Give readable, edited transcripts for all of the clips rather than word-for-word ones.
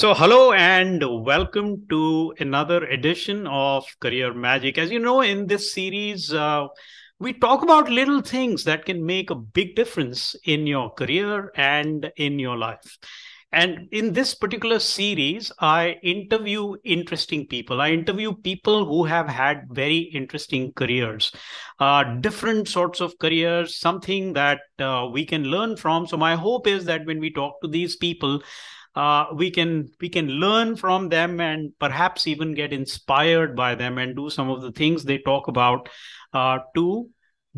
So, hello and welcome to another edition of Career Magic. As you know, in this series, we talk about little things that can make a big difference in your career and in your life. And in this particular series, I interview interesting people. I interview people who have had very interesting careers, different sorts of careers, something that we can learn from. So, my hope is that when we talk to these people, we can learn from them and perhaps even get inspired by them and do some of the things they talk about to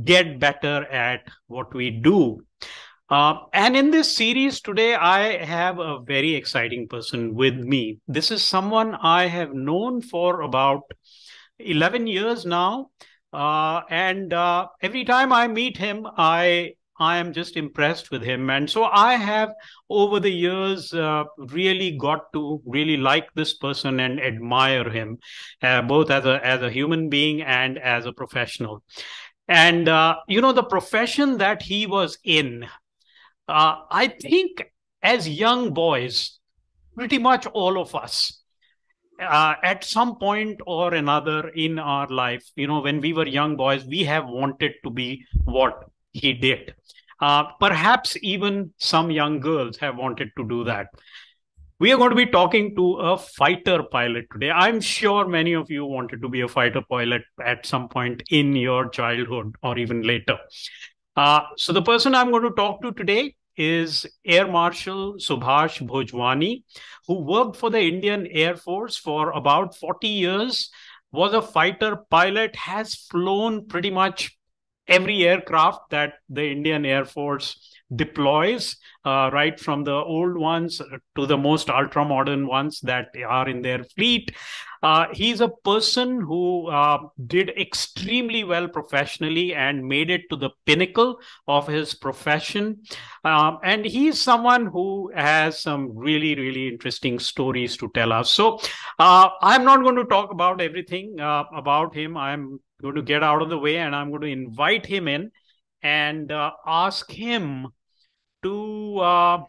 get better at what we do. And in this series today, I have a very exciting person with me. This is someone I have known for about 11 years now. And every time I meet him, I am just impressed with him. And so I have, over the years, really got to really like this person and admire him, both as a human being and as a professional. And, the profession that he was in, I think as young boys, pretty much all of us, at some point or another in our life, when we were young boys, we have wanted to be what he did. Perhaps even some young girls have wanted to do that. We are going to be talking to a fighter pilot today. I'm sure many of you wanted to be a fighter pilot at some point in your childhood or even later. So the person I'm going to talk to today is Air Marshal Subhash Bhojwani, who worked for the Indian Air Force for about 40 years, was a fighter pilot, has flown pretty much every aircraft that the Indian Air Force deploys, right from the old ones to the most ultra modern ones that are in their fleet. He's a person who did extremely well professionally and made it to the pinnacle of his profession. And he's someone who has some really, really interesting stories to tell us. So I'm not going to talk about everything about him. I'm going to get out of the way and I'm going to invite him in and ask him to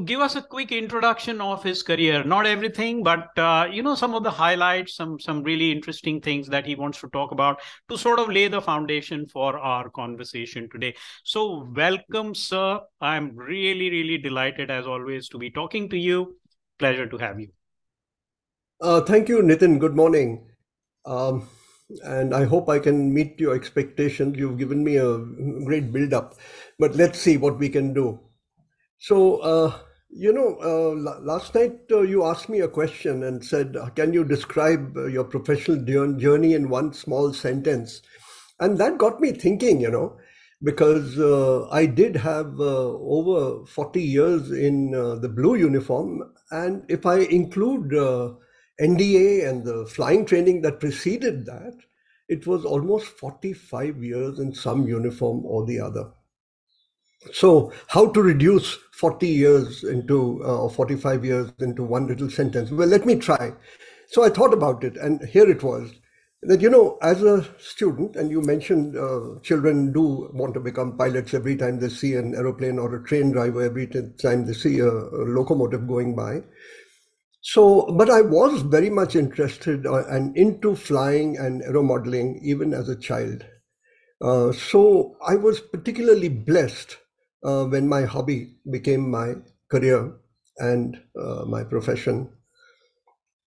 give us a quick introduction of his career. Not everything, but some of the highlights, some really interesting things that he wants to talk about to sort of lay the foundation for our conversation today. So welcome, sir. I'm really, really delighted as always to be talking to you. Pleasure to have you. Thank you, Nitin. Good morning. Um, and I hope I can meet your expectations. You've given me a great build up, but let's see what we can do. So, last night you asked me a question and said, can you describe your professional journey in one small sentence? And that got me thinking, because I did have over 40 years in the blue uniform. And if I include NDA and the flying training that preceded that, it was almost 45 years in some uniform or the other. So, how to reduce 40 years into or 45 years into one little sentence? Well, let me try. So, I thought about it, and here it was that, as a student, and you mentioned children do want to become pilots every time they see an aeroplane, or a train driver every time they see a locomotive going by. So, but I was very much interested and into flying and aeromodeling even as a child. So I was particularly blessed when my hobby became my career and my profession.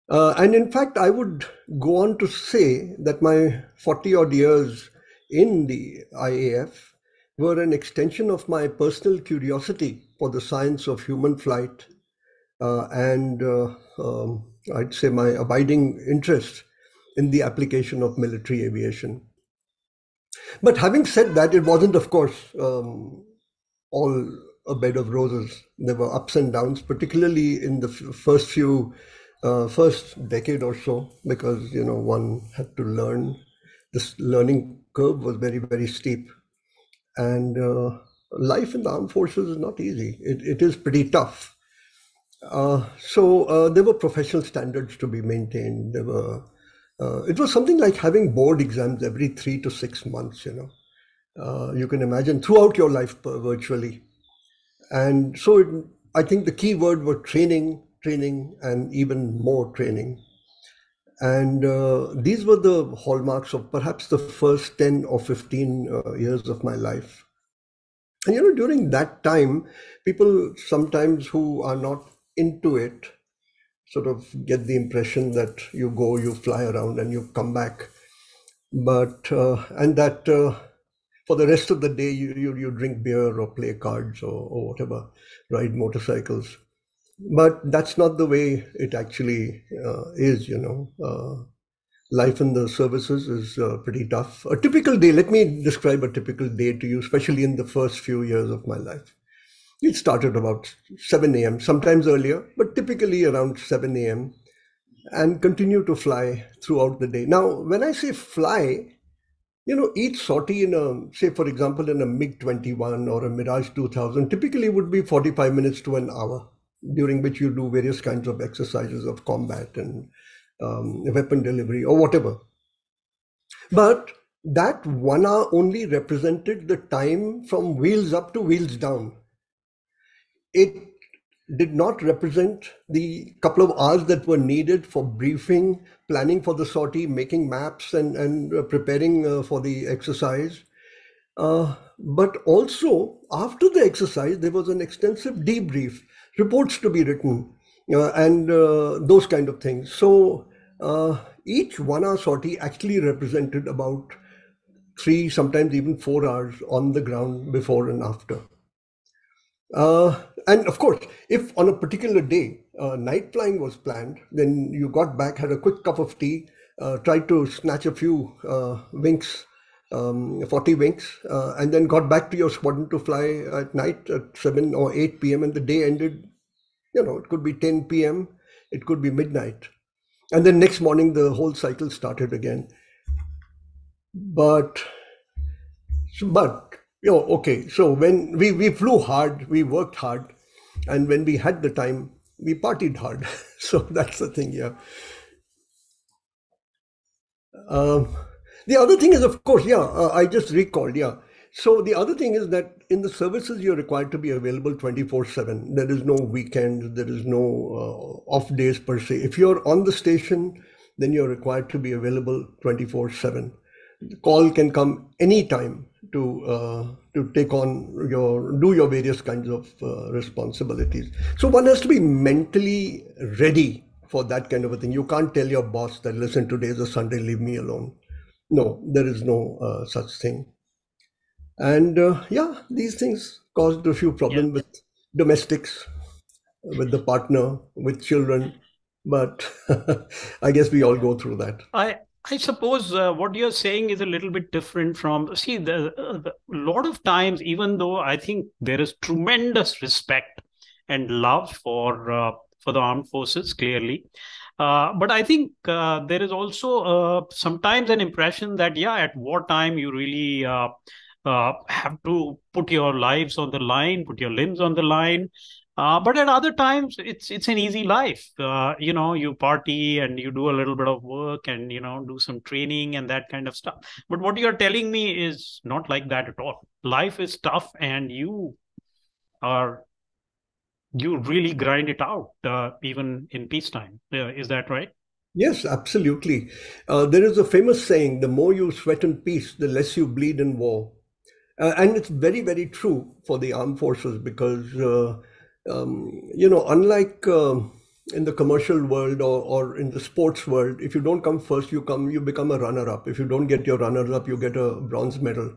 And in fact, I would go on to say that my 40 odd years in the IAF were an extension of my personal curiosity for the science of human flight and I'd say my abiding interest in the application of military aviation. But having said that, it wasn't, of course, all a bed of roses. There were ups and downs, particularly in the first decade or so, because one had to learn. This learning curve was very, very steep, and life in the armed forces is not easy. It is pretty tough. So there were professional standards to be maintained. It was something like having board exams every 3 to 6 months. You can imagine throughout your life virtually, and so I think the key word was training, training, and even more training. And these were the hallmarks of perhaps the first 10 or 15 years of my life. And during that time, people sometimes who are not into it sort of get the impression that you go, you fly around, and you come back. But, and that for the rest of the day, you drink beer or play cards or whatever, ride motorcycles. But that's not the way it actually is. Life in the services is pretty tough. A typical day, let me describe a typical day to you, especially in the first few years of my life. It started about 7 a.m., sometimes earlier, but typically around 7 a.m., and continue to fly throughout the day. Now, when I say fly, each sortie in say, for example, in a MiG 21 or a Mirage 2000 typically would be 45 minutes to an hour, during which you do various kinds of exercises of combat and weapon delivery or whatever. But that 1 hour only represented the time from wheels up to wheels down. It did not represent the couple of hours that were needed for briefing, planning for the sortie, making maps, and preparing for the exercise. But also, after the exercise, there was an extensive debrief, reports to be written, and those kind of things. So each 1 hour sortie actually represented about 3, sometimes even 4 hours on the ground before and after. And of course, if on a particular day night flying was planned, then you got back, had a quick cup of tea, tried to snatch a few winks, 40 winks, and then got back to your squadron to fly at night at 7 or 8 p.m. And the day ended, it could be 10 p.m., it could be midnight. And then next morning, the whole cycle started again. But okay, so when we flew hard, we worked hard, and when we had the time, we partied hard. So that's the thing, yeah. Um, the other thing is, of course, yeah, I just recalled, yeah. So the other thing is that in the services, you're required to be available 24/7. There is no weekend, there is no off days per se. If you're on the station, then you're required to be available 24/7. The call can come anytime to take on do your various kinds of responsibilities. So one has to be mentally ready for that kind of a thing. You can't tell your boss that, listen, today is a Sunday, leave me alone. No, there is no such thing. And yeah, these things caused a few Yeah. problems with domestics, with the partner, with children. But I guess we all go through that. I I suppose what you're saying is a little bit different from, see, the lot of times, even though I think there is tremendous respect and love for the armed forces, clearly, but I think there is also sometimes an impression that, yeah, at wartime you really have to put your lives on the line, put your limbs on the line. But at other times, it's an easy life. You party and you do a little bit of work and do some training and that kind of stuff. But what you're telling me is not like that at all. Life is tough, and are you really grind it out, even in peacetime. Is that right? Yes, absolutely. There is a famous saying, the more you sweat in peace, the less you bleed in war. And it's very, very true for the armed forces because, unlike in the commercial world or in the sports world, if you don't come first, you become a runner-up. If you don't get your runners-up, you get a bronze medal.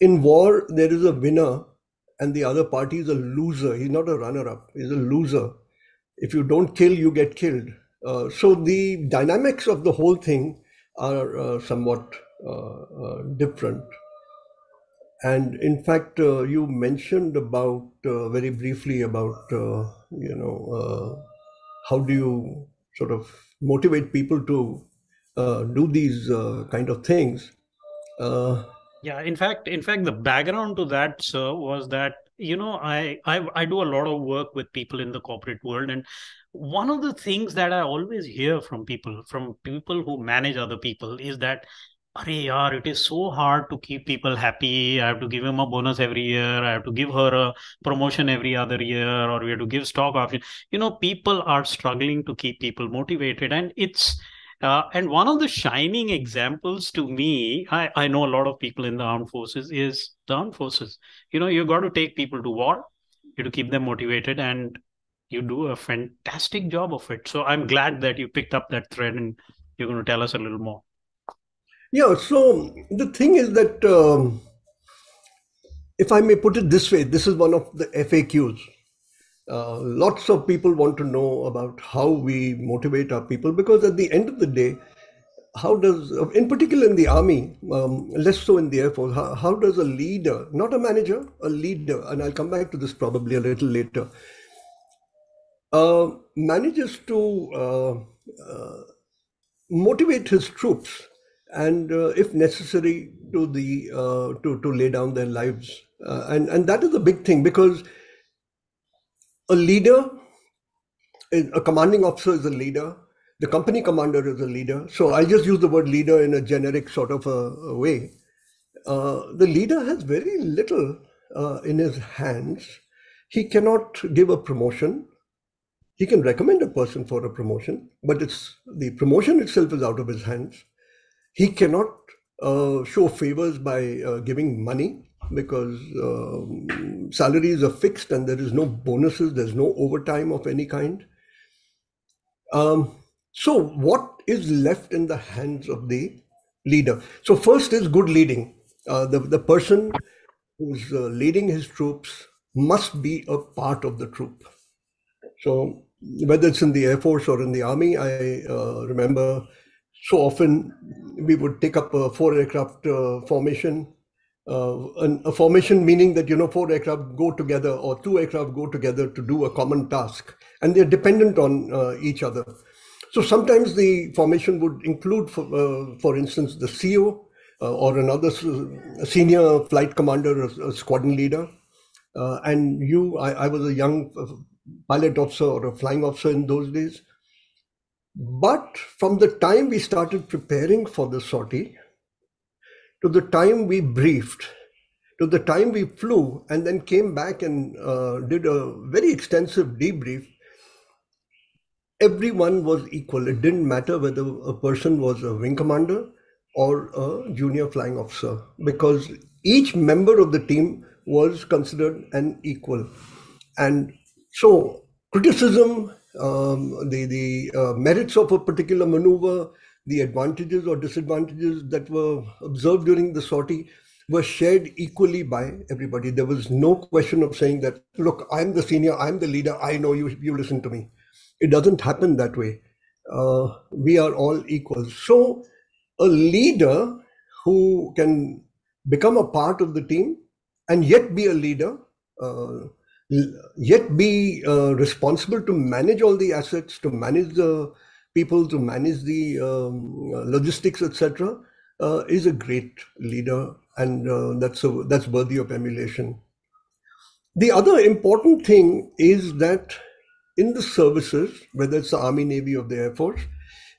In war, there is a winner and the other party is a loser. He's not a runner-up, he's a loser. If you don't kill, you get killed. So the dynamics of the whole thing are somewhat different. And in fact, you mentioned about very briefly about how do you sort of motivate people to do these kind of things. Uh, Yeah, in fact, the background to that, sir, was that I do a lot of work with people in the corporate world, and one of the things that I always hear from people who manage other people, is that Arey yaar, it is so hard to keep people happy. I have to give him a bonus every year. I have to give her a promotion every other year, or we have to give stock option. People are struggling to keep people motivated, and and one of the shining examples to me, I know a lot of people in the armed forces is the armed forces. You got to take people to war, you have to keep them motivated, and you do a fantastic job of it. So I'm glad that you picked up that thread, and you're going to tell us a little more. Yeah, so the thing is that, if I may put it this way, this is one of the FAQs. Lots of people want to know about how we motivate our people, because at the end of the day, how does, in particular in the army, less so in the air force, how does a leader, not a manager, a leader, and I'll come back to this probably a little later, manages to motivate his troops, and if necessary, to lay down their lives, and that is a big thing, because a leader, a commanding officer is a leader, the company commander is a leader. So I just use the word leader in a generic sort of a way. The leader has very little in his hands. He cannot give a promotion. He can recommend a person for a promotion, but it's the promotion itself is out of his hands. He cannot show favors by giving money, because salaries are fixed and there is no bonuses, there's no overtime of any kind. So what is left in the hands of the leader? So first is good leading. The person who's leading his troops must be a part of the troop. So whether it's in the Air Force or in the Army, I remember so often we would take up a four aircraft formation. A formation meaning that, four aircraft go together or two aircraft go together to do a common task, and they're dependent on each other. So sometimes the formation would include, for instance, the CO, or another senior flight commander, a squadron leader, and I was a young pilot officer or a flying officer in those days. But from the time we started preparing for the sortie, to the time we briefed, to the time we flew, and then came back and did a very extensive debrief, everyone was equal. It didn't matter whether a person was a wing commander or a junior flying officer, because each member of the team was considered an equal. And so criticism, the merits of a particular maneuver, the advantages or disadvantages that were observed during the sortie were shared equally by everybody. There was no question of saying that, look, I'm the senior, I'm the leader, I know you, you listen to me. It doesn't happen that way. We are all equal. So a leader who can become a part of the team and yet be a leader, yet be responsible to manage all the assets, to manage the people, to manage the logistics, etc., is a great leader, and that's worthy of emulation. The other important thing is that in the services, whether it's the Army, Navy, or the Air Force,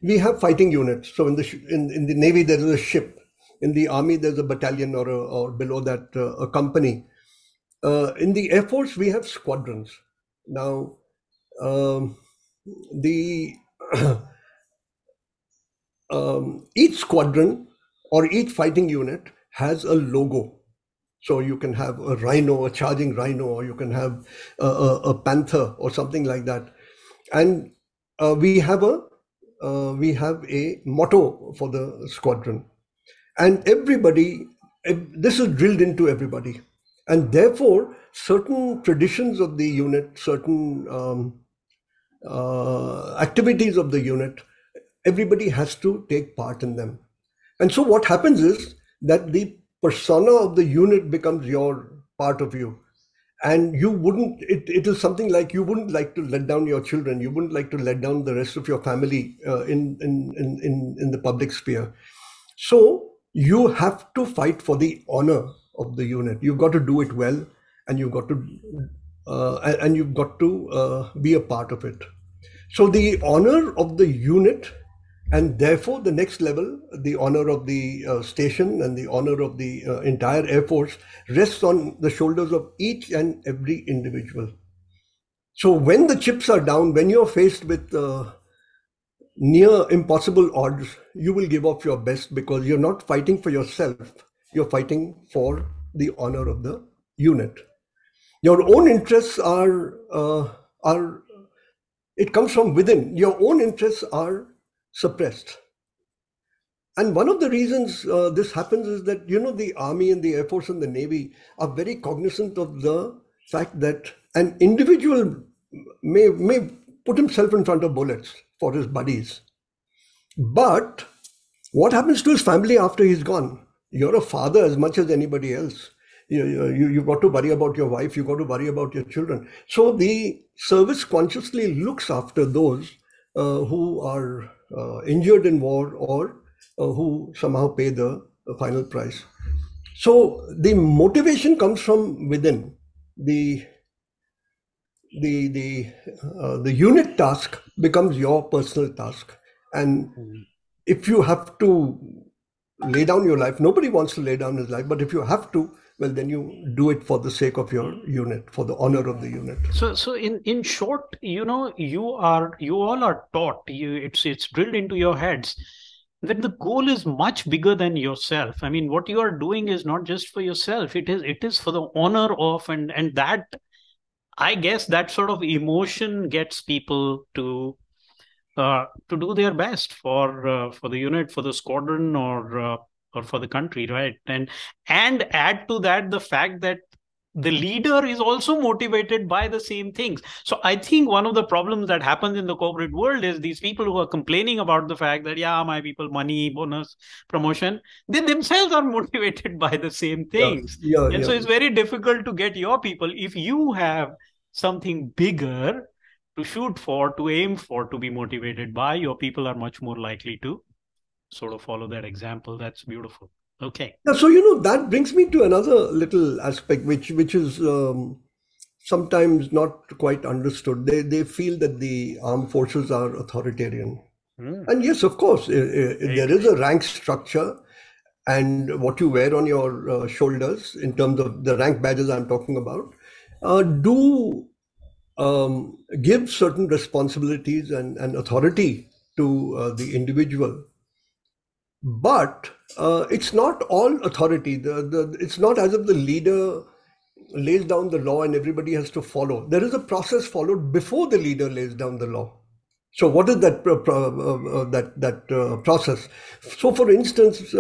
we have fighting units. So in the Navy, there is a ship. In the Army, there's a battalion, or below that, a company. In the Air Force, we have squadrons. Now, the each squadron or each fighting unit has a logo. So you can have a rhino, a charging rhino, or you can have a panther or something like that. And we have a motto for the squadron, and this is drilled into everybody, and therefore certain traditions of the unit, certain activities of the unit, everybody has to take part in them. And so what happens is that the persona of the unit becomes your part of you. And you wouldn't, it is something like you wouldn't like to let down your children, you wouldn't like to let down the rest of your family in the public sphere. So you have to fight for the honor of the unit. You've got to do it well, and you've got to be a part of it. So the honor of the unit And therefore, the next level, the honor of the station and the honor of the entire Air Force rests on the shoulders of each and every individual. So when the chips are down, when you're faced with near impossible odds, you will give off your best because you're not fighting for yourself. You're fighting for the honor of the unit. Your own interests are it comes from within. Your own interests are suppressed. And one of the reasons this happens is that, the Army and the Air Force and the Navy are very cognizant of the fact that an individual may put himself in front of bullets for his buddies. But what happens to his family after he's gone? You're a father as much as anybody else. You've got to worry about your wife, you've got to worry about your children. So the service consciously looks after those who are injured in war or who somehow pay the final price. So the motivation comes from within. The unit task becomes your personal task, and if you have to lay down your life, nobody wants to lay down his life, but if you have to, well, then you do it for the sake of your unit, for the honor of the unit. So in short, you all are taught, it's drilled into your heads that the goal is much bigger than yourself. I mean, what you are doing is not just for yourself. It is for the honor of, and that, I guess, that sort of emotion gets people to do their best for the unit, for the squadron, or for the country, right? And add to that the fact that the leader is also motivated by the same things. So I think one of the problems that happens in the corporate world is these people who are complaining about the fact that, yeah, my people, money, bonus, promotion, they themselves are motivated by the same Yeah, things. yeah, And yeah. so it's very difficult to get your people, if you have something bigger to shoot for, to aim for, to be motivated by, your people are much more likely to sort of follow that example. That's beautiful. Okay. Yeah, so that brings me to another little aspect, which is sometimes not quite understood. They feel that the armed forces are authoritarian, Mm, and yes, of course, very there is true. a rank structure, and what you wear on your shoulders in terms of the rank badges I'm talking about do give certain responsibilities and authority to the individual. But it's not all authority. It's not as if the leader lays down the law and everybody has to follow. There is a process followed before the leader lays down the law. So what is that process? So, for instance,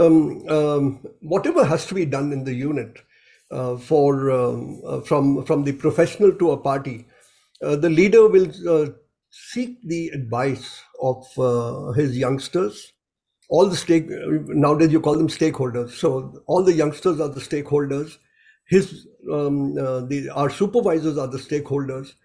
whatever has to be done in the unit from the professional to a party, the leader will seek the advice of his youngsters. All the nowadays you call them stakeholders. So all the youngsters are the stakeholders. Our supervisors are the stakeholders,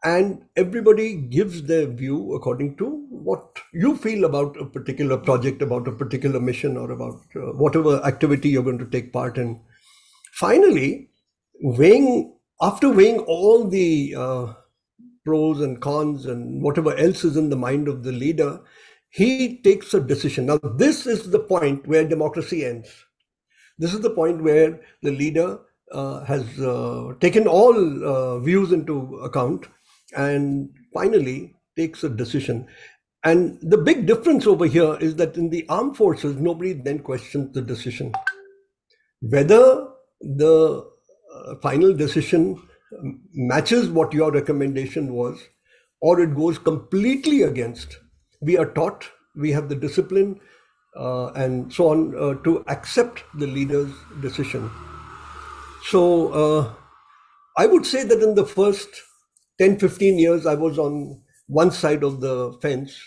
and everybody gives their view according to what you feel about a particular project, about a particular mission, or about whatever activity you're going to take part in. Finally, after weighing all the pros and cons and whatever else is in the mind of the leader, he takes a decision. Now, this is the point where democracy ends. This is the point where the leader has taken all views into account and finally takes a decision. And the big difference over here is that in the armed forces, nobody then questions the decision. Whether the final decision matches what your recommendation was or it goes completely against, we are taught, we have the discipline and so on to accept the leader's decision. So I would say that in the first 10, 15 years, I was on one side of the fence,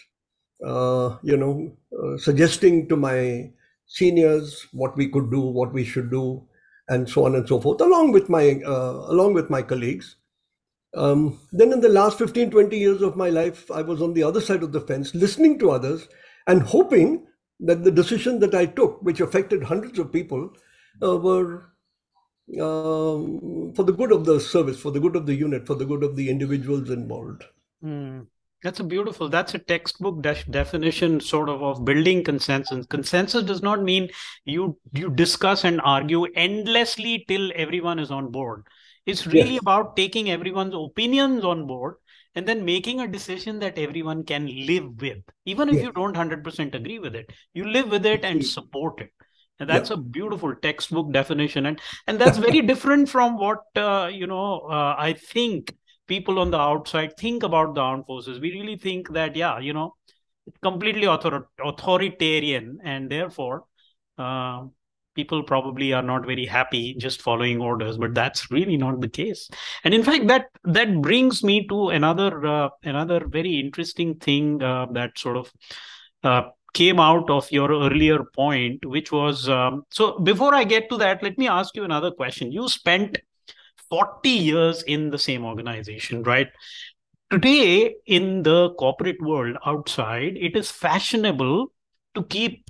suggesting to my seniors what we could do, what we should do, and so on and so forth, along with my colleagues. Then in the last 15, 20 years of my life, I was on the other side of the fence, listening to others and hoping that the decision that I took, which affected hundreds of people, were for the good of the service, for the good of the unit, for the good of the individuals involved. Mm. That's a beautiful, that's a textbook definition sort of building consensus. Consensus does not mean you discuss and argue endlessly till everyone is on board. It's really Yes, about taking everyone's opinions on board and then making a decision that everyone can live with. Even if yes, you don't 100% agree with it, you live with it and absolutely. support it. And Yeah. that's a beautiful textbook definition. And that's very different from what, I think people on the outside think about the armed forces. We really think that, yeah, it's completely authoritarian, and therefore, uh, people probably are not very happy just following orders. But that's really not the case. And in fact, that brings me to another very interesting thing that sort of uh, came out of your earlier point, which was so. Before I get to that, let me ask you another question. You spent 40 years in the same organization, right? Today, in the corporate world outside, it is fashionable to keep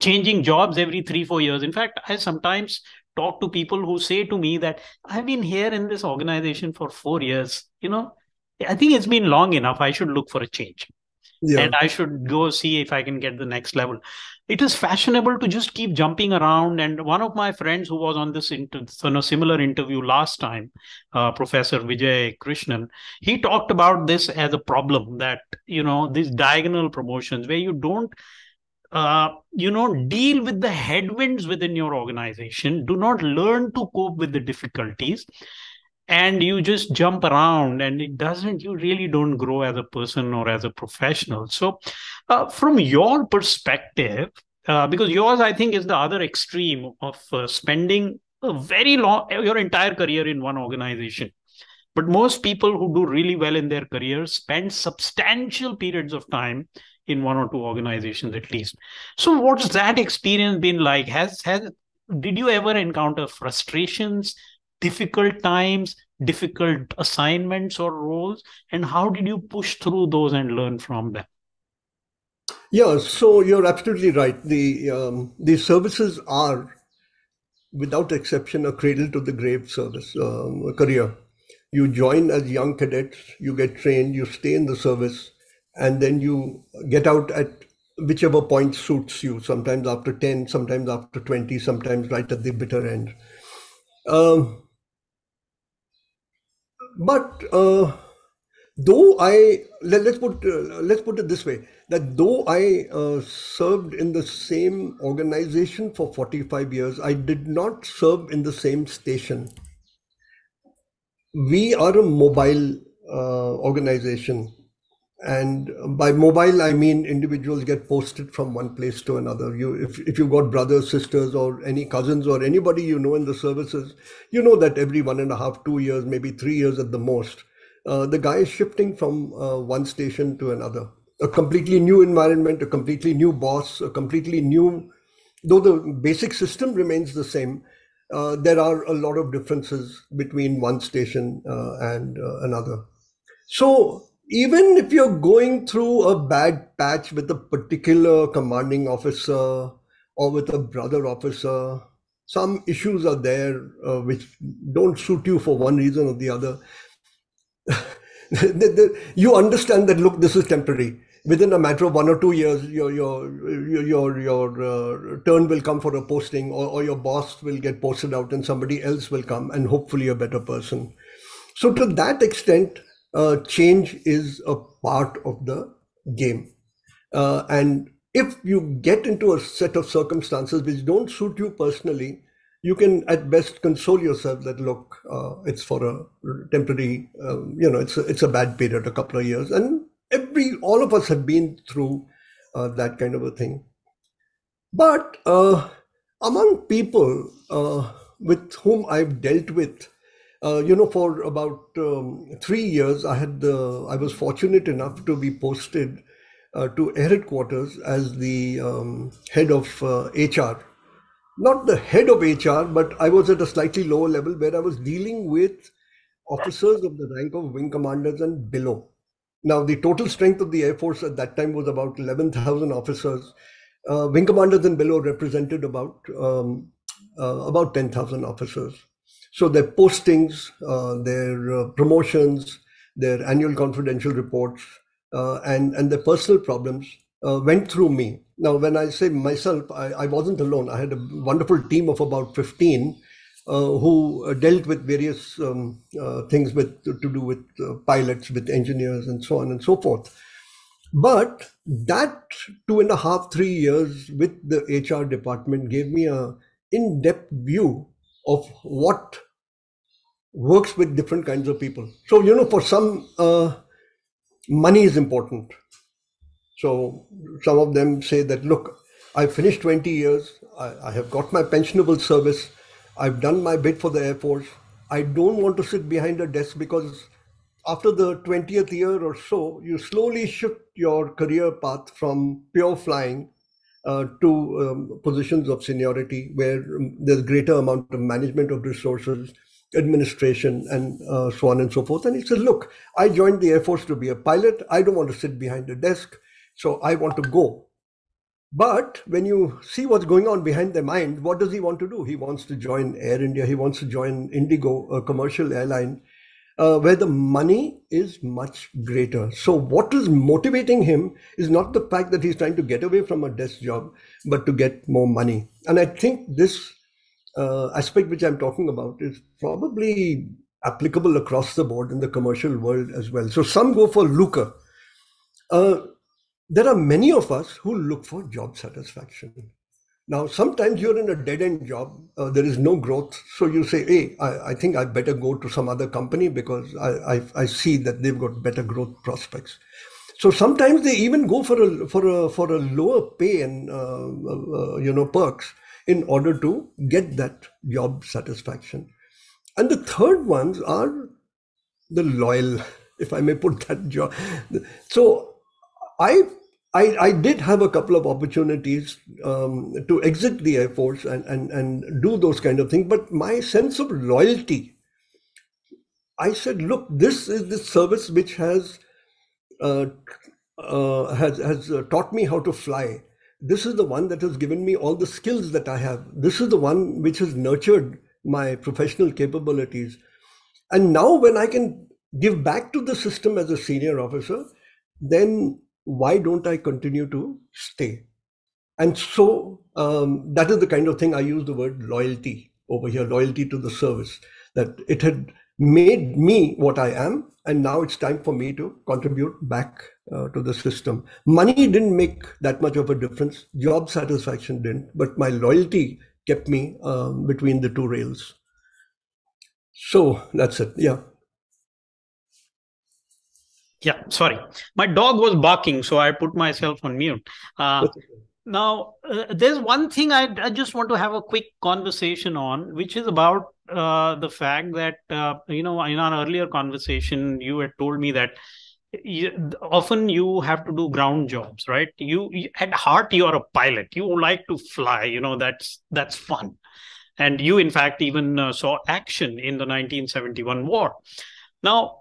changing jobs every 3, 4 years. In fact, I sometimes talk to people who say to me that I've been here in this organization for 4 years. I think it's been long enough. I should look for a change and Yeah. I should go see if I can get the next level. It is fashionable to just keep jumping around. And one of my friends who was on this on a similar interview last time, Professor Vijay Krishnan, he talked about this as a problem that, these diagonal promotions where you don't deal with the headwinds within your organization, do not learn to cope with the difficulties, and you just jump around, and you really don't grow as a person or as a professional. So from your perspective, because yours I think is the other extreme of spending a very long your entire career in one organization, but most people who do really well in their careers spend substantial periods of time in one or two organizations at least. So what's that experience been like? Has Did you ever encounter frustrations, difficult times, difficult assignments or roles, and how did you push through those and learn from them? Yeah, so you're absolutely right. The services are, without exception, a cradle to the grave service career. You join as young cadets, you get trained, you stay in the service, and then you get out at whichever point suits you. Sometimes after 10, sometimes after 20, sometimes right at the bitter end. Um, but though let's put it this way, that though I served in the same organization for 45 years, I did not serve in the same station. We are a mobile organization, and by mobile I mean individuals get posted from one place to another. If you've got brothers, sisters, or any cousins or anybody in the services, you know that every 1.5, 2 years, maybe 3 years at the most, the guy is shifting from one station to another. A completely new environment, a completely new boss, a completely new, though the basic system remains the same, there are a lot of differences between one station and another. So even if you're going through a bad patch with a particular commanding officer or with a brother officer, some issues are there which don't suit you for one reason or the other. You understand that, look, this is temporary. Within a matter of 1 or 2 years, your turn will come for a posting, or your boss will get posted out, and somebody else will come, and hopefully a better person. So to that extent, change is a part of the game. And if you get into a set of circumstances which don't suit you personally, you can at best console yourself that, look, it's for a temporary, it's a bad period, a couple of years, and all of us have been through that kind of a thing. But among people with whom I've dealt with, for about 3 years, I was fortunate enough to be posted to air headquarters as the head of HR. Not the head of HR, but I was at a slightly lower level where I was dealing with officers of the rank of wing commanders and below. Now, the total strength of the Air Force at that time was about 11,000 officers. Wing commanders and below represented about 10,000 officers. So their postings, their promotions, their annual confidential reports, and their personal problems went through me. Now, when I say myself, I wasn't alone. I had a wonderful team of about 15 who dealt with various things to do with pilots, with engineers, and so on and so forth. But that 2.5, 3 years with the HR department gave me a in-depth view of what works with different kinds of people. So, for some, money is important. So some of them say that, look, I finished 20 years, I have got my pensionable service, I've done my bit for the Air Force. I don't want to sit behind a desk, because after the 20th year or so, you slowly shift your career path from pure flying to positions of seniority where there's greater amount of management of resources, administration, and so on and so forth. And he said, look, I joined the Air Force to be a pilot. I don't want to sit behind a desk, so I want to go. But when you see what's going on behind their mind, what does he want to do? He wants to join Air India. He wants to join Indigo, a commercial airline, where the money is much greater. So what is motivating him is not the fact that he's trying to get away from a desk job, but to get more money. And I think this aspect which I'm talking about is probably applicable across the board in the commercial world as well. So some go for lucre. There are many of us who look for job satisfaction. Now, sometimes you're in a dead-end job, there is no growth, so you say, hey, I think I better go to some other company because I see that they've got better growth prospects. So sometimes they even go for a lower pay and perks in order to get that job satisfaction. And the third ones are the loyal, if I may put that job. So I did have a couple of opportunities to exit the Air Force and do those kind of things. But my sense of loyalty, I said, look, this is the service which has taught me how to fly. This is the one that has given me all the skills that I have. This is the one which has nurtured my professional capabilities. And now when I can give back to the system as a senior officer, then why don't I continue to stay? And so that is the kind of thing I use the word loyalty over here, loyalty to the service, that it had made me what I am. And now it's time for me to contribute back to the system. Money didn't make that much of a difference. Job satisfaction didn't, but my loyalty kept me between the two rails. So that's it. Yeah. Yeah, sorry. My dog was barking, so I put myself on mute. Now, there's one thing I just want to have a quick conversation on, which is about the fact that, in our earlier conversation, you had told me that often you have to do ground jobs, right? You at heart, you are a pilot. You like to fly, that's fun. And you, in fact, even saw action in the 1971 war. Now,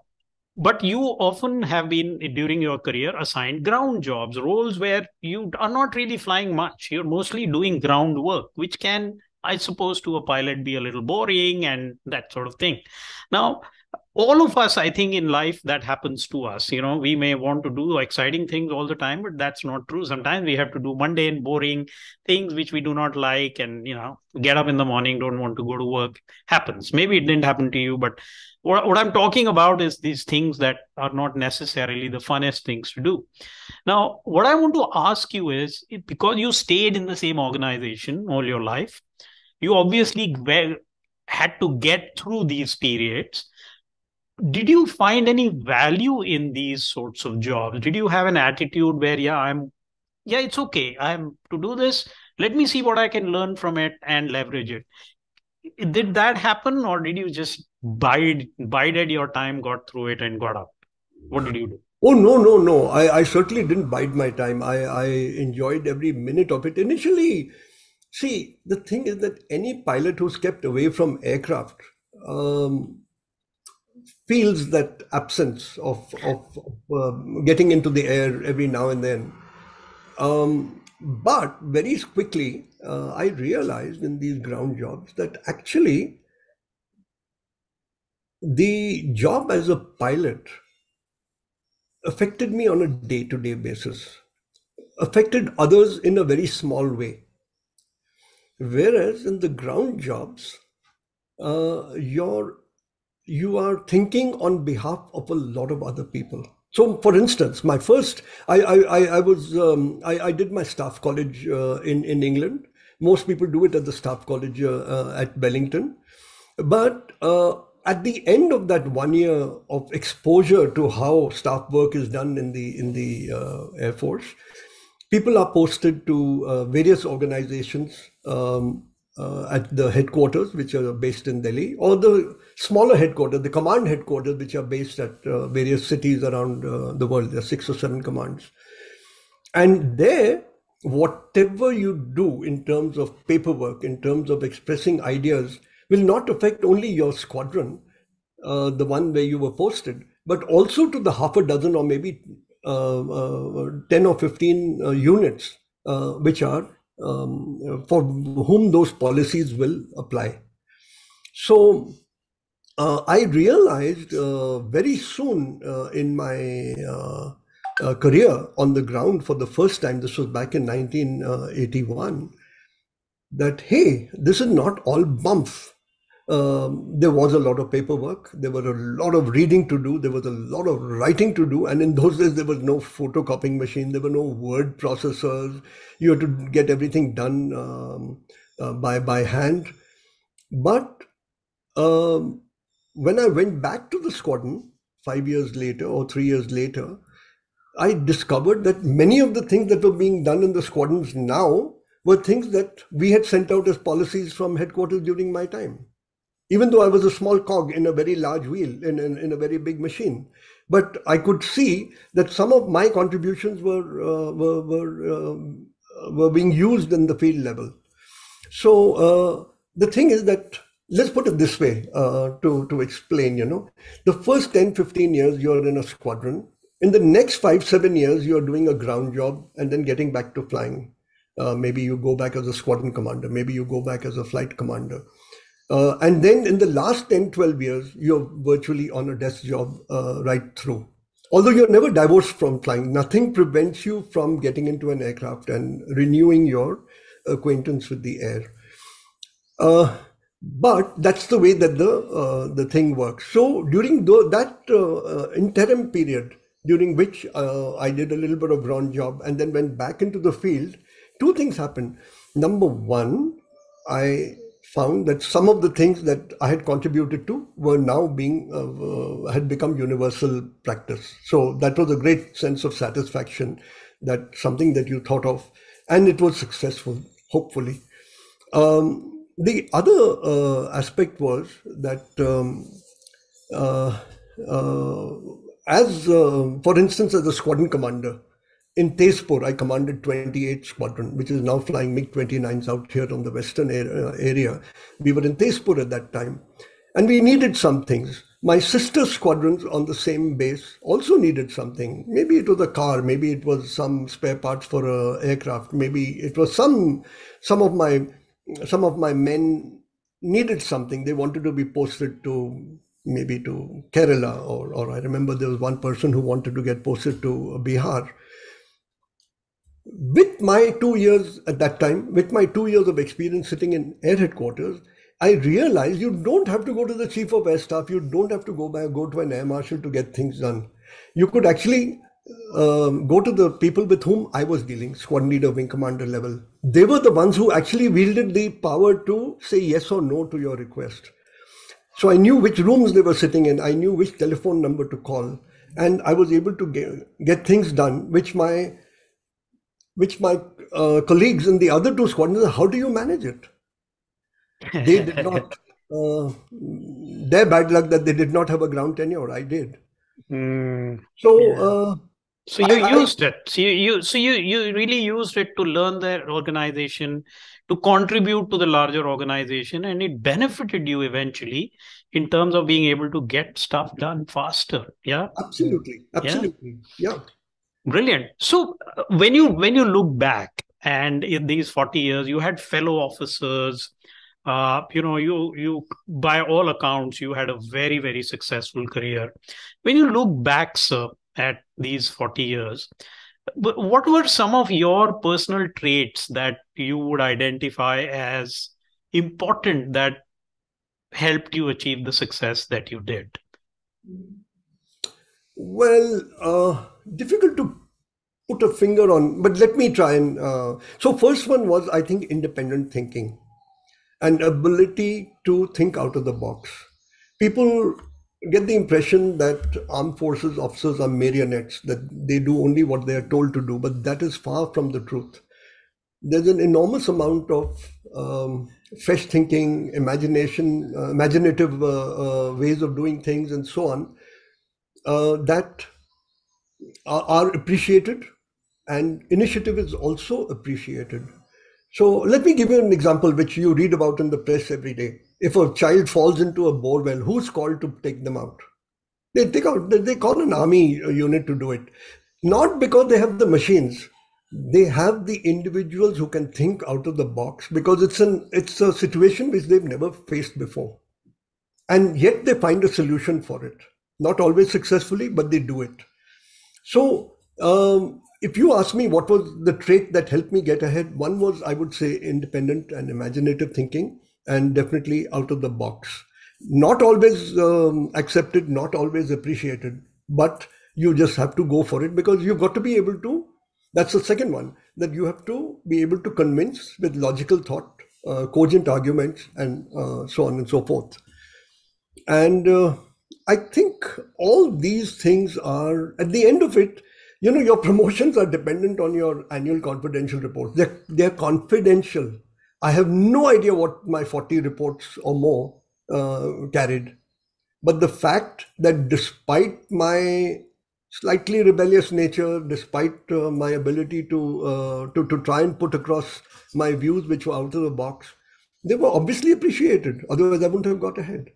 but you often have been during your career assigned ground jobs, roles where you are not really flying much. You're mostly doing ground work, which can, I suppose, to a pilot be a little boring and that sort of thing. Now, all of us, I think, in life that happens to us. We may want to do exciting things all the time, but that's not true. Sometimes we have to do mundane, boring things which we do not like, and get up in the morning, don't want to go to work. Happens. Maybe it didn't happen to you, but what I'm talking about is these things that are not necessarily the funnest things to do. Now, what I want to ask you is, because you stayed in the same organization all your life, you obviously had to get through these periods. Did you find any value in these sorts of jobs? Did you have an attitude where, yeah, it's okay, I'm to do this, let me see what I can learn from it and leverage it? Did that happen, or did you just bided your time, got through it, and got out? What did you do? Oh, no, no, no. I certainly didn't bide my time. I enjoyed every minute of it. Initially, see, the thing is that any pilot who's kept away from aircraft feels that absence of getting into the air every now and then. But very quickly, I realized in these ground jobs that actually the job as a pilot affected me on a day-to-day basis, affected others in a very small way. Whereas in the ground jobs, you are thinking on behalf of a lot of other people. So, for instance, my first, I did my staff college in England. Most people do it at the staff college at Bellington. But at the end of that 1 year of exposure to how staff work is done in the Air Force, people are posted to various organizations at the headquarters, which are based in Delhi, or the smaller headquarters, the command headquarters, which are based at various cities around the world. There are 6 or 7 commands. And there, whatever you do in terms of paperwork, in terms of expressing ideas, will not affect only your squadron, the one where you were posted, but also to the half a dozen or maybe 10 or 15 units, which are for whom those policies will apply. So I realized very soon in my career on the ground for the first time, this was back in 1981, that hey, this is not all bumps. There was a lot of paperwork, there were a lot of reading to do, there was a lot of writing to do, and in those days there was no photocopying machine, there were no word processors. You had to get everything done by hand. But when I went back to the squadron 5 years later or 3 years later, I discovered that many of the things that were being done in the squadrons now were things that we had sent out as policies from headquarters during my time. Even though I was a small cog in a very large wheel, in a very big machine. But I could see that some of my contributions were being used in the field level. So the thing is that, let's put it this way to explain, the first 10, 15 years you're in a squadron. In the next 5, 7 years, you're doing a ground job and then getting back to flying. Maybe you go back as a squadron commander. Maybe you go back as a flight commander. And then in the last 10, 12 years, you're virtually on a desk job right through. Although you're never divorced from flying, nothing prevents you from getting into an aircraft and renewing your acquaintance with the air. But that's the way that the thing works. So during that interim period, during which I did a little bit of ground job and then went back into the field, two things happened. Number one, I found that some of the things that I had contributed to were now had become universal practice. So that was a great sense of satisfaction, that something that you thought of, and it was successful, hopefully. The other aspect was that for instance, as a squadron commander, in Tezpur, I commanded 28 Squadron, which is now flying MiG-29s out here on the western area. We were in Tezpur at that time, and we needed some things. My sister squadrons on the same base also needed something. Maybe it was a car, maybe it was some spare parts for an aircraft, maybe it was some of my men needed something. They wanted to be posted to maybe to Kerala, or I remember there was one person who wanted to get posted to Bihar. With my 2 years at that time, with my 2 years of experience sitting in air headquarters, I realized you don't have to go to the chief of air staff. You don't have to go to an air marshal to get things done. You could actually go to the people with whom I was dealing, squadron leader, wing commander level. They were the ones who actually wielded the power to say yes or no to your request. So I knew which rooms they were sitting in. I knew which telephone number to call. And I was able to get things done, which my colleagues in the other two squadrons, how do you manage it? They did not. Their bad luck that they did not have a ground tenure. I did. So you used it. So you really used it to learn their organization, to contribute to the larger organization, and it benefited you eventually in terms of being able to get stuff done faster. Yeah. Absolutely. Yeah. Brilliant. So when you look back, and in these 40 years, you had fellow officers. You by all accounts, you had a very, very successful career. When you look back, sir, at these 40 years. But what were some of your personal traits that you would identify as important that helped you achieve the success that you did? Well, difficult to put a finger on, but let me try and. So, first one was, I think, independent thinking and ability to think out of the box. People get the impression that armed forces officers are marionettes, that they do only what they are told to do, but that is far from the truth. There's an enormous amount of fresh thinking, imagination, imaginative ways of doing things, and so on, that are appreciated, and initiative is also appreciated. So let me give you an example which you read about in the press every day. If a child falls into a bore well, who's called to take them out? They call an army unit to do it. Not because they have the machines. They have the individuals who can think out of the box, because it's a situation which they've never faced before. And yet they find a solution for it. Not always successfully, but they do it. So, if you ask me what was the trait that helped me get ahead, one was, I would say, independent and imaginative thinking, and definitely out of the box. Not always accepted, not always appreciated, but you just have to go for it, because you've got to be able to. That's the second one, that you have to be able to convince with logical thought, cogent arguments, and so on and so forth. And I think all these things are, at the end of it, your promotions are dependent on your annual confidential reports. They're confidential. I have no idea what my 40 reports or more carried. But the fact that despite my slightly rebellious nature, despite my ability to try and put across my views which were out of the box, they were obviously appreciated. Otherwise, I wouldn't have got ahead.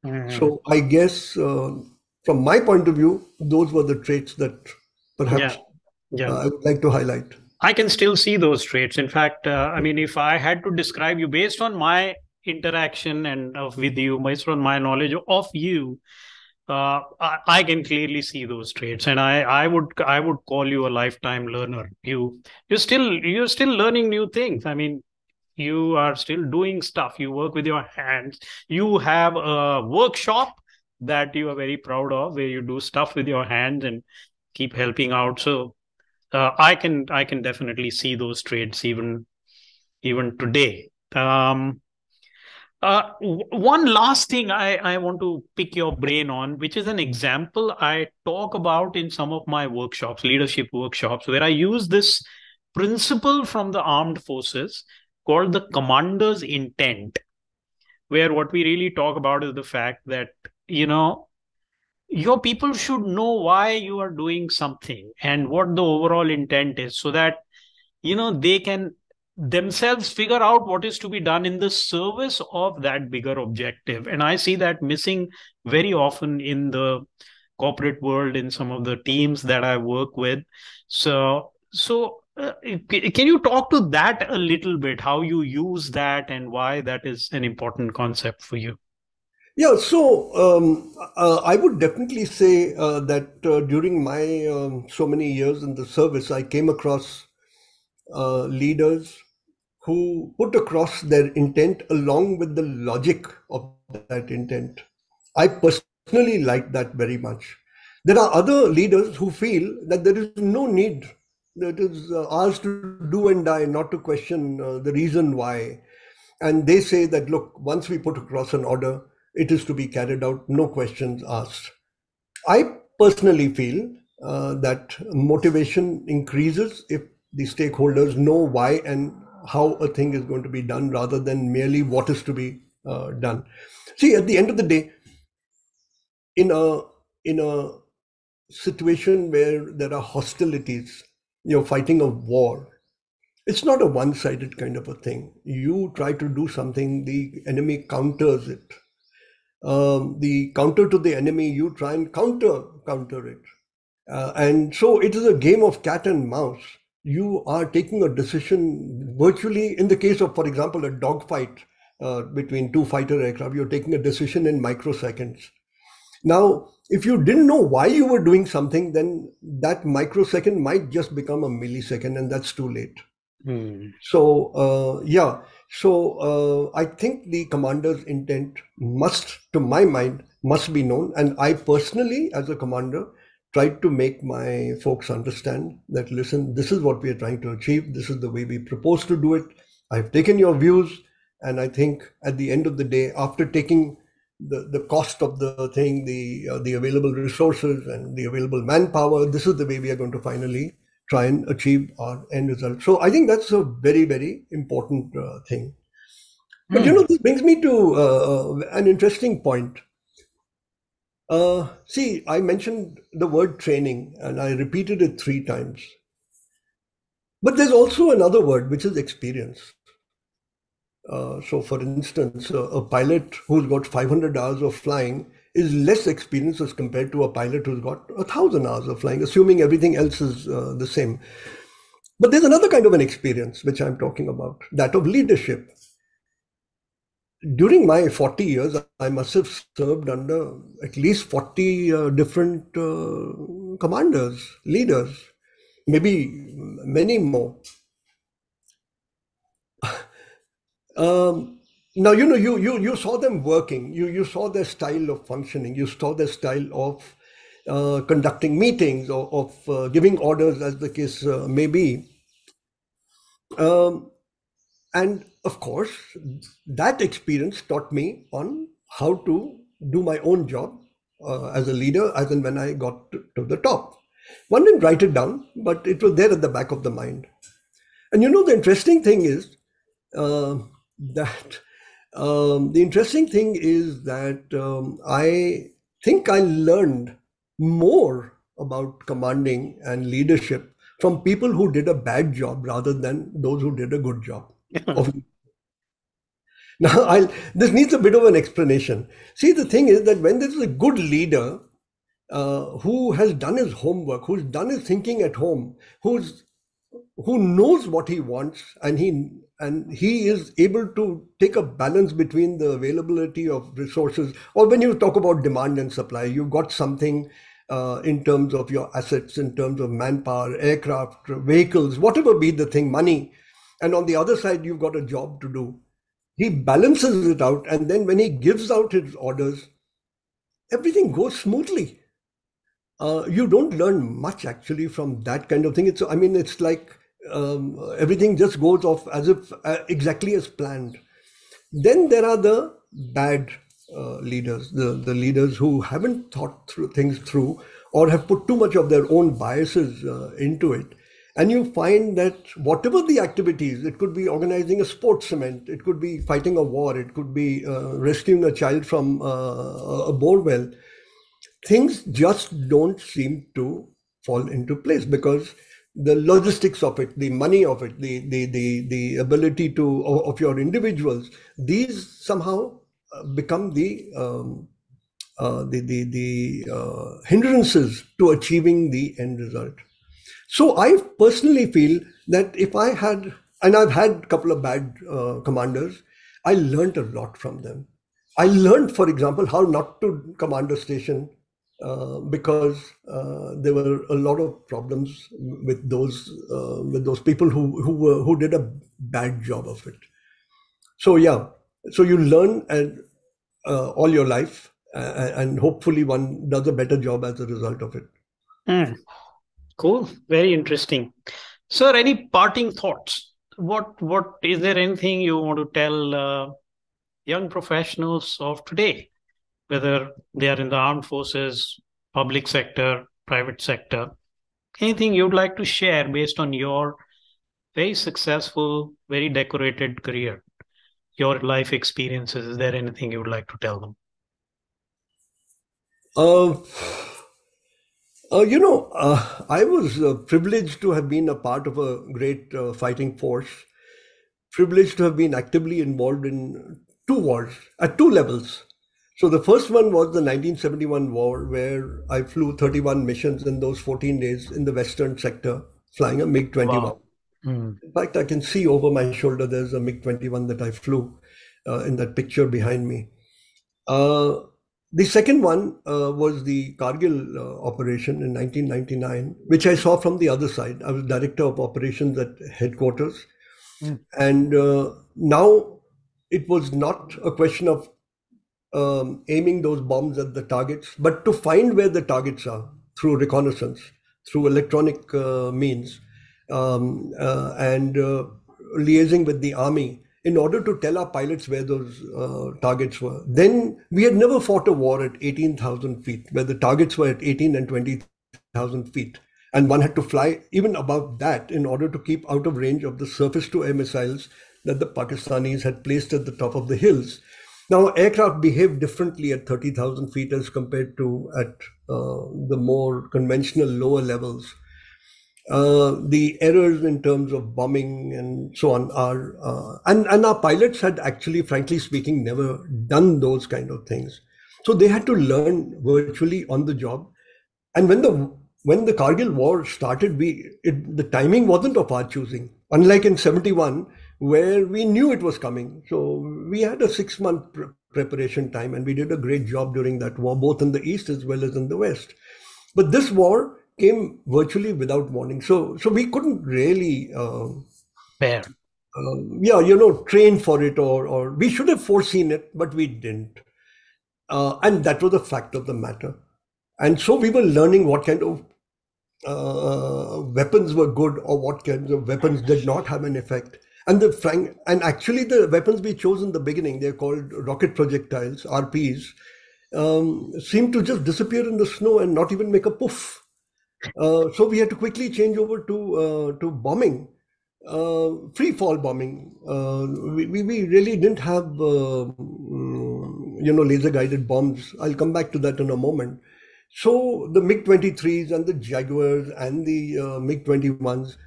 Mhm. So I guess from my point of view, those were the traits that Yeah, perhaps yeah. I would like to highlight. I can still see those traits. In fact, I mean, if I had to describe you based on my interaction and with you, based on my knowledge of you, I can clearly see those traits, and I would call you a lifetime learner. You're still learning new things. I mean, you are still doing stuff. You work with your hands. You have a workshop that you are very proud of, where you do stuff with your hands and keep helping out. So I can definitely see those traits even today. One last thing I want to pick your brain on, which is an example I talk about in some of my workshops, leadership workshops, where I use this principle from the armed forces called the commander's intent, where what we really talk about is the fact that, you know, your people should know why you are doing something and what the overall intent is, so that they can themselves figure out what is to be done in the service of that bigger objective. And I see that missing very often in the corporate world, in some of the teams that I work with. So can you talk to that a little bit, how you use that and why that is an important concept for you? Yeah, so I would definitely say that during my so many years in the service, I came across leaders who put across their intent along with the logic of that intent. I personally like that very much. There are other leaders who feel that there is no need, that it is ours to do and die, not to question the reason why. And they say that, look, once we put across an order, it is to be carried out, no questions asked. I personally feel that motivation increases if the stakeholders know why and how a thing is going to be done, rather than merely what is to be done. See, at the end of the day, in a situation where there are hostilities, fighting a war, it's not a one-sided kind of a thing. You try to do something, the enemy counters it. The counter to the enemy, you try and counter it. And so it is a game of cat and mouse. You are taking a decision virtually, in the case of, for example, a dogfight between two fighter aircraft, you're taking a decision in microseconds. Now, If you didn't know why you were doing something, then that microsecond might just become a millisecond, and that's too late. Hmm. So, yeah. So, I think the commander's intent must, to my mind, must be known. And I personally, as a commander, tried to make my folks understand that, listen, this is what we are trying to achieve. This is the way we propose to do it. I've taken your views. And I think at the end of the day, after taking the cost of the thing, the available resources and the available manpower, this is the way we are going to finally try and achieve our end result. So I think that's a very, very important thing. But Hmm. this brings me to an interesting point. See, I mentioned the word training and I repeated it 3 times. But there's also another word, which is experience. So, for instance, a pilot who's got 500 hours of flying is less experienced as compared to a pilot who's got 1,000 hours of flying, assuming everything else is the same. But there's another kind of an experience which I'm talking about, that of leadership. During my 40 years, I must have served under at least 40 different commanders, leaders, maybe many more. Um, Now, you saw them working. You saw their style of functioning. You saw their style of conducting meetings or of giving orders, as the case may be. Um, and of course, that experience taught me on how to do my own job as a leader, as and when I got to the top. One didn't write it down, but it was there at the back of the mind. And the interesting thing is uh, that the interesting thing is that I think I learned more about commanding and leadership from people who did a bad job rather than those who did a good job of. Now, this needs a bit of an explanation. See, the thing is that when there's a good leader who has done his homework, who's done his thinking at home, who knows what he wants, and he is able to take a balance between the availability of resources. Or when you talk about demand and supply, you've got something in terms of your assets, in terms of manpower, aircraft, vehicles, whatever be the thing, money. And on the other side, you've got a job to do. He balances it out, and then when he gives out his orders, everything goes smoothly. You don't learn much actually from that kind of thing. It's like everything just goes off as if exactly as planned. Then there are the bad leaders, the leaders who haven't thought through things through, or have put too much of their own biases into it. And you find that whatever the activities, it could be organizing a sports event, it could be fighting a war, it could be rescuing a child from a bore well, things just don't seem to fall into place because the logistics of it, the money of it, the ability to of your individuals, these somehow become the hindrances to achieving the end result. So I personally feel that if I had, and I've had a couple of bad commanders, I learned a lot from them. I learned, for example, how not to command a station because there were a lot of problems with those people who did a bad job of it. So yeah, so you learn and all your life, and hopefully one does a better job as a result of it. Hmm. Cool. Very interesting. Sir, any parting thoughts? What is there anything you want to tell young professionals of today, whether they are in the armed forces, public sector, private sector? Anything you'd like to share based on your very successful, very decorated career, your life experiences? Is there anything you would like to tell them? Uh, I was privileged to have been a part of a great fighting force, privileged to have been actively involved in 2 wars at 2 levels. So the first one was the 1971 war, where I flew 31 missions in those 14 days in the Western sector, flying a MiG 21. Wow. Hmm. In fact, I can see over my shoulder there's a MiG 21 that I flew in that picture behind me. Uh, The second one was the Kargil operation in 1999, which I saw from the other side. I was director of operations at headquarters. Mm. And now it was not a question of aiming those bombs at the targets, but to find where the targets are through reconnaissance, through electronic means, and liaising with the army in order to tell our pilots where those targets were. Then we had never fought a war at 18,000 feet, where the targets were at 18 and 20,000 feet. And one had to fly even above that in order to keep out of range of the surface to air missiles that the Pakistanis had placed at the top of the hills. Now, aircraft behave differently at 30,000 feet as compared to at the more conventional lower levels. The errors in terms of bombing and so on are, and our pilots had actually, frankly speaking, never done those kind of things. So they had to learn virtually on the job. And when the Kargil war started, the timing wasn't of our choosing. Unlike in 71, where we knew it was coming. So we had a 6-month preparation time, and we did a great job during that war, both in the East as well as in the West. But this war came virtually without warning. So we couldn't really, Fair. train for it, or we should have foreseen it, but we didn't. And that was a fact of the matter. And so we were learning what kind of weapons were good or what kinds of weapons did not have an effect. And actually the weapons we chose in the beginning, they're called rocket projectiles, RPs, seemed to just disappear in the snow and not even make a poof. So we had to quickly change over to bombing, free fall bombing. We really didn't have laser guided bombs. I'll come back to that in a moment. So the MiG-23s and the Jaguars and the MiG-21s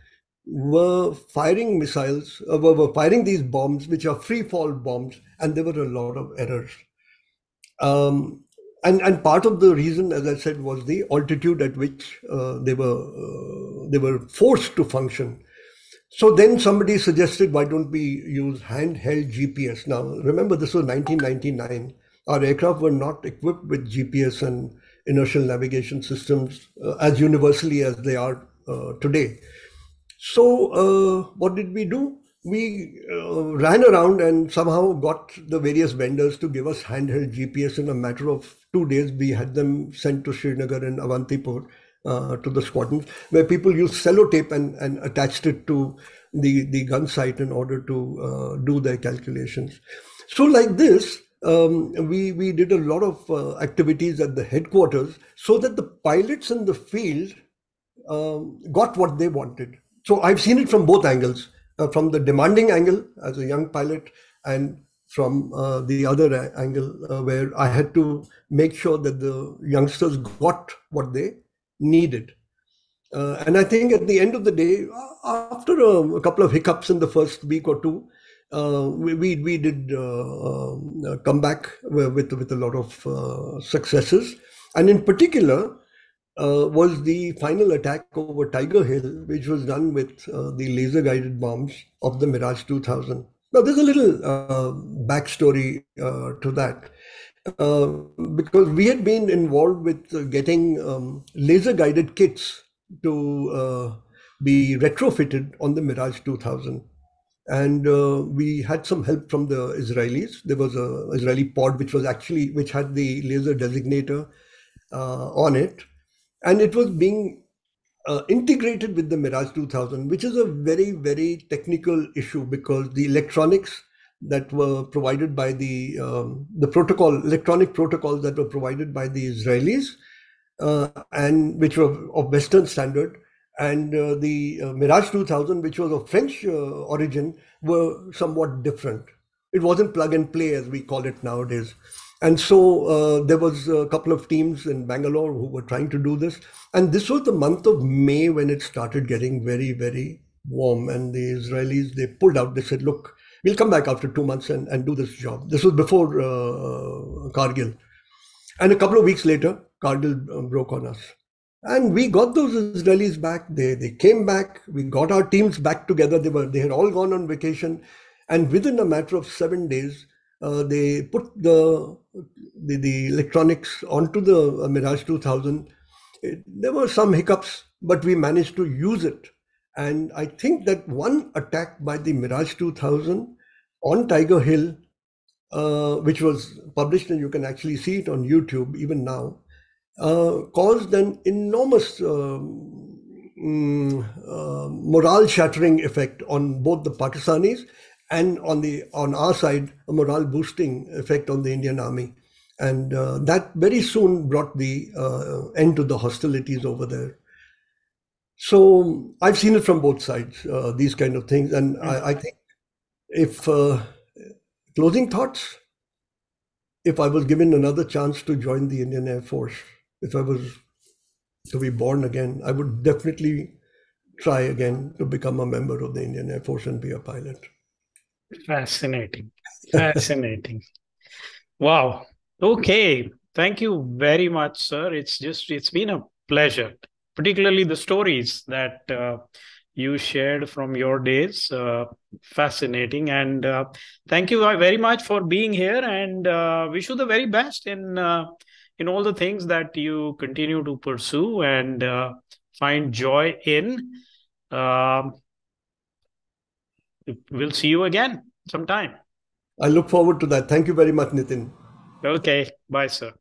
were firing missiles, were firing these bombs, which are free fall bombs, and there were a lot of errors. And part of the reason, as I said, was the altitude at which they were forced to function. So then somebody suggested, why don't we use handheld GPS? Now, remember, this was 1999. Our aircraft were not equipped with GPS and inertial navigation systems as universally as they are today. So what did we do? We ran around and somehow got the various vendors to give us handheld GPS. In a matter of 2 days. We had them sent to Srinagar and Avantipur to the squadrons, where people used sellotape and attached it to the gun sight in order to do their calculations. So like this, we did a lot of activities at the headquarters so that the pilots in the field got what they wanted. So I've seen it from both angles, from the demanding angle as a young pilot, and from the other angle where I had to make sure that the youngsters got what they needed. And I think at the end of the day, after a couple of hiccups in the first week or two, we did come back with a lot of successes. And in particular, was the final attack over Tiger Hill, which was done with the laser guided bombs of the Mirage 2000. Now, there's a little backstory to that. Because we had been involved with getting laser guided kits to be retrofitted on the Mirage 2000. And we had some help from the Israelis. There was an Israeli pod which had the laser designator on it, and it was being integrated with the Mirage 2000, which is a very, very technical issue because the electronics that were provided by the electronic protocols that were provided by the Israelis, and which were of Western standard, and the Mirage 2000, which was of French origin, were somewhat different. It wasn't plug and play as we call it nowadays. And so there was a couple of teams in Bangalore who were trying to do this. And this was the month of May when it started getting very, very warm. And the Israelis, they pulled out. They said, look, we'll come back after 2 months and do this job. This was before Kargil. And a couple of weeks later, Kargil broke on us. And we got those Israelis back. They came back. We got our teams back together. They had all gone on vacation. And within a matter of 7 days, they put the electronics onto the Mirage 2000. There were some hiccups, but we managed to use it. And I think that one attack by the Mirage 2000 on Tiger Hill, which was published, and you can actually see it on YouTube even now, caused an enormous morale shattering effect on both the Pakistanis and on our side, a morale boosting effect on the Indian army. And that very soon brought the end to the hostilities over there. So I've seen it from both sides, these kind of things. And I think if closing thoughts, if I was given another chance to join the Indian Air Force, if I was to be born again, I would definitely try again to become a member of the Indian Air Force and be a pilot. Fascinating. Fascinating. Wow. Okay. Thank you very much, sir. It's been a pleasure, particularly the stories that you shared from your days. Fascinating. And thank you very much for being here, and wish you the very best in all the things that you continue to pursue and find joy in. Um, we'll see you again sometime. I look forward to that. Thank you very much, Nitin. Okay. Bye, sir.